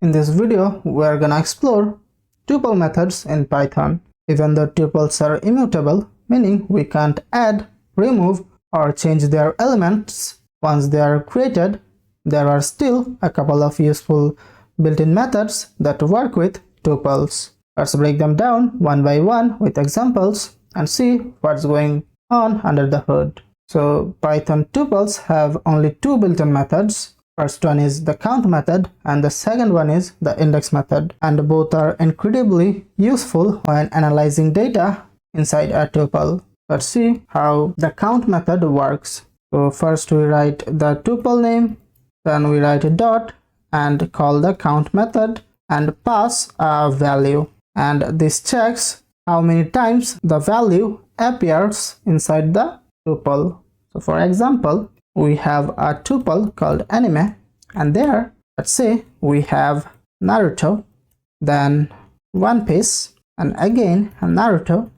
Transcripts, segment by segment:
In this video, we are gonna explore tuple methods in Python. Even though tuples are immutable, meaning we can't add, remove, or change their elements once they are created, there are still a couple of useful built-in methods that work with tuples. Let's break them down one by one with examples and see what's going on under the hood. So Python tuples have only two built-in methods. First one is the count method and the second one is the index method, and both are incredibly useful when analyzing data inside a tuple. Let's see how the count method works. So first we write the tuple name, then we write a dot and call the count method and pass a value, and this checks how many times the value appears inside the tuple. So for example, we have a tuple called anime, and there, let's say we have Naruto, then One Piece, and again Naruto,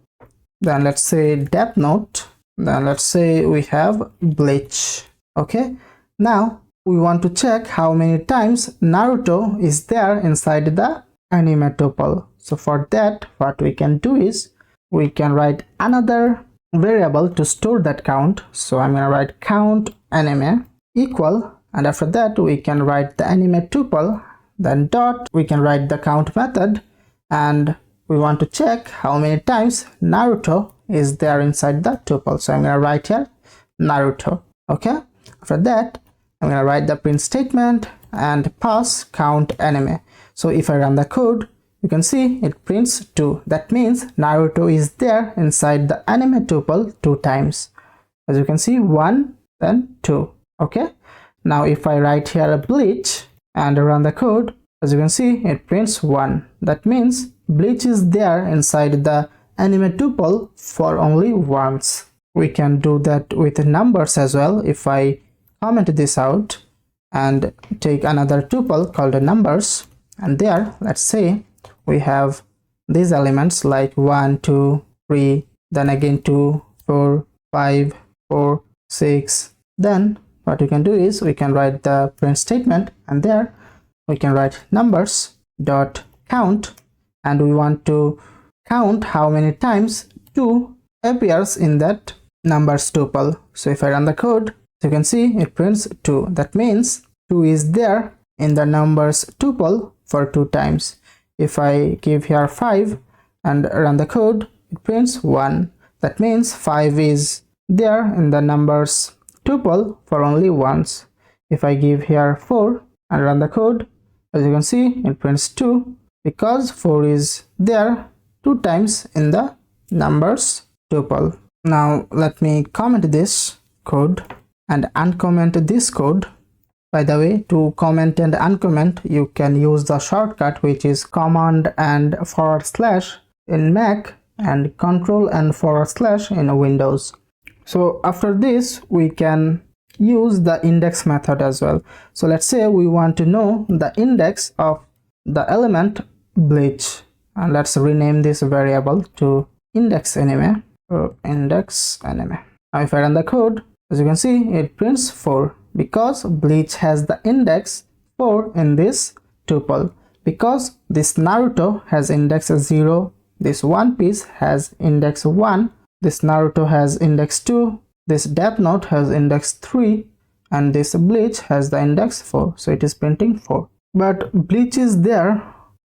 then let's say Death Note, then let's say we have Bleach. Okay, now we want to check how many times Naruto is there inside the anime tuple. So for that, what we can do is we can write another variable to store that count. So I'm gonna write count anime equal, and after that we can write the anime tuple, then dot, we can write the count method, and we want to check how many times Naruto is there inside the tuple. So I'm gonna write here Naruto. Okay, after that I'm gonna write the print statement and pass count anime. So if I run the code, you can see it prints 2. That means Naruto is there inside the anime tuple 2 times. As you can see, 1, then 2. Okay. Now if I write here a Bleach and run the code, as you can see, it prints 1. That means Bleach is there inside the anime tuple for only once. We can do that with numbers as well. If I comment this out and take another tuple called numbers, and there, let's say we have these elements like 1, 2, 3, then again 2, 4, 5, 4, 6. Then what we can do is we can write the print statement, and there we can write numbers dot count, and we want to count how many times 2 appears in that numbers tuple. So if I run the code, you can see it prints 2. That means 2 is there in the numbers tuple for 2 times. If I give here 5 and run the code, it prints 1. That means 5 is there in the numbers tuple for only once. If I give here 4 and run the code, as you can see, it prints 2 because 4 is there 2 times in the numbers tuple. Now let me comment this code and uncomment this code. By the way, to comment and uncomment, you can use the shortcut which is command and / in Mac and control and / in Windows. So after this, we can use the index method as well. So let's say we want to know the index of the element Bleach, and let's rename this variable to index anime. Index anime. Now if I run the code, as you can see, it prints 4 because Bleach has the index 4 in this tuple. Because this Naruto has index 0, this One Piece has index 1, this Naruto has index 2, this Death Note has index 3, and this Bleach has the index 4. So it is printing 4. But Bleach is there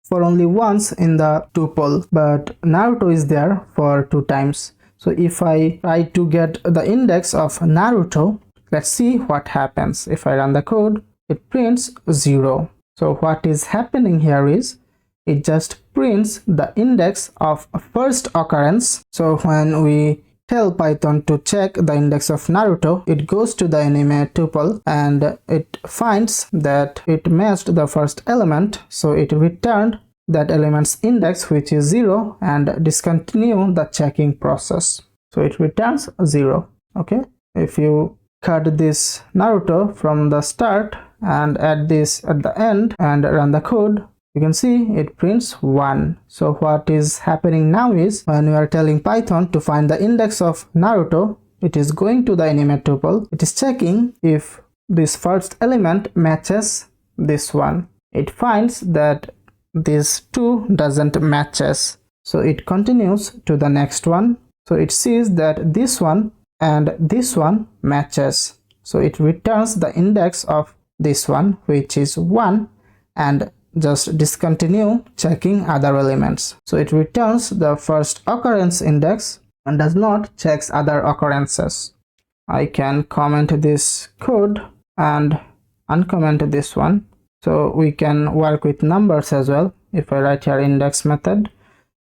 for only once in the tuple, but Naruto is there for 2 times. So if I try to get the index of Naruto, let's see what happens. If I run the code, it prints 0. So what is happening here is it just prints the index of first occurrence. So when we tell Python to check the index of Naruto, it goes to the anime tuple and it finds that it matched the first element. So it returned that element's index, which is 0, and discontinue the checking process. So it returns 0. Okay, if you cut this Naruto from the start and add this at the end and run the code, you can see it prints 1. So what is happening now is when we are telling Python to find the index of Naruto, it is going to the anime tuple. It is checking if this first element matches this one. it finds that these two doesn't matches. So it continues to the next one. So it sees that this one and this one matches. So it returns the index of this one, which is 1, and just discontinue checking other elements. So it returns the first occurrence index and does not check other occurrences. I can comment this code and uncomment this one. So we can work with numbers as well. If I write here index method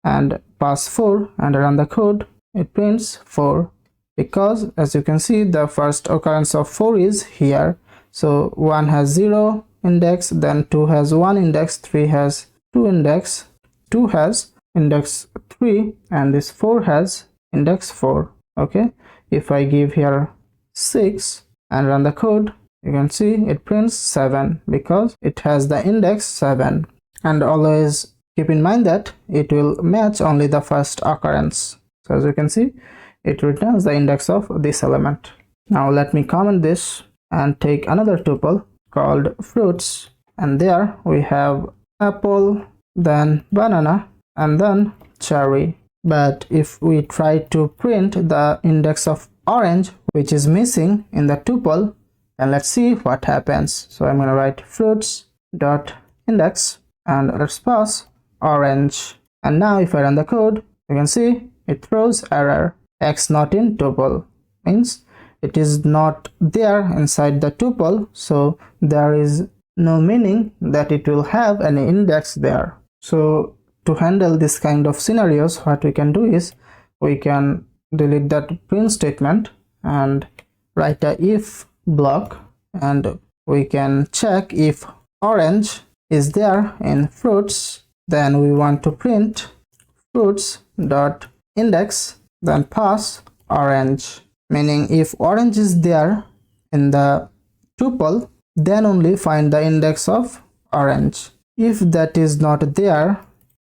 and pass 4 and run the code, it prints 4, because as you can see the first occurrence of 4 is here. So 1 has 0 index, then 2 has 1 index, 3 has 2 index, 2 has index 3, and this 4 has index 4. Okay, if I give here 6 and run the code, you can see it prints 7 because it has the index 7. And always keep in mind that it will match only the first occurrence. So as you can see, it returns the index of this element. Now let me comment this and take another tuple called fruits, and there we have apple, then banana, and then cherry. But if we try to print the index of orange, which is missing in the tuple, then let's see what happens. So I'm going to write fruits dot index and let's pass orange. And now if I run the code, you can see it throws error, x not in tuple, means it is not there inside the tuple, so there is no meaning that it will have any index there. So to handle this kind of scenarios, what we can do is we can delete that print statement and write a if block, and we can check if orange is there in fruits. Then we want to print fruits dot index, then pass orange, meaning if orange is there in the tuple, then only find the index of orange. If that is not there,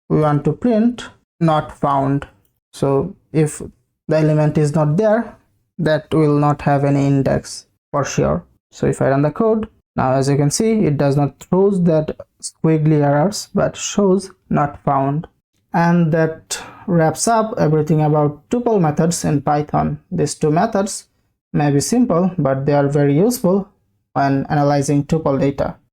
we want to print not found. So if the element is not there, that will not have any index for sure. So if I run the code, now as you can see, it does not throw that squiggly errors but shows not found. And that wraps up everything about tuple methods in Python. These two methods may be simple, but they are very useful when analyzing tuple data.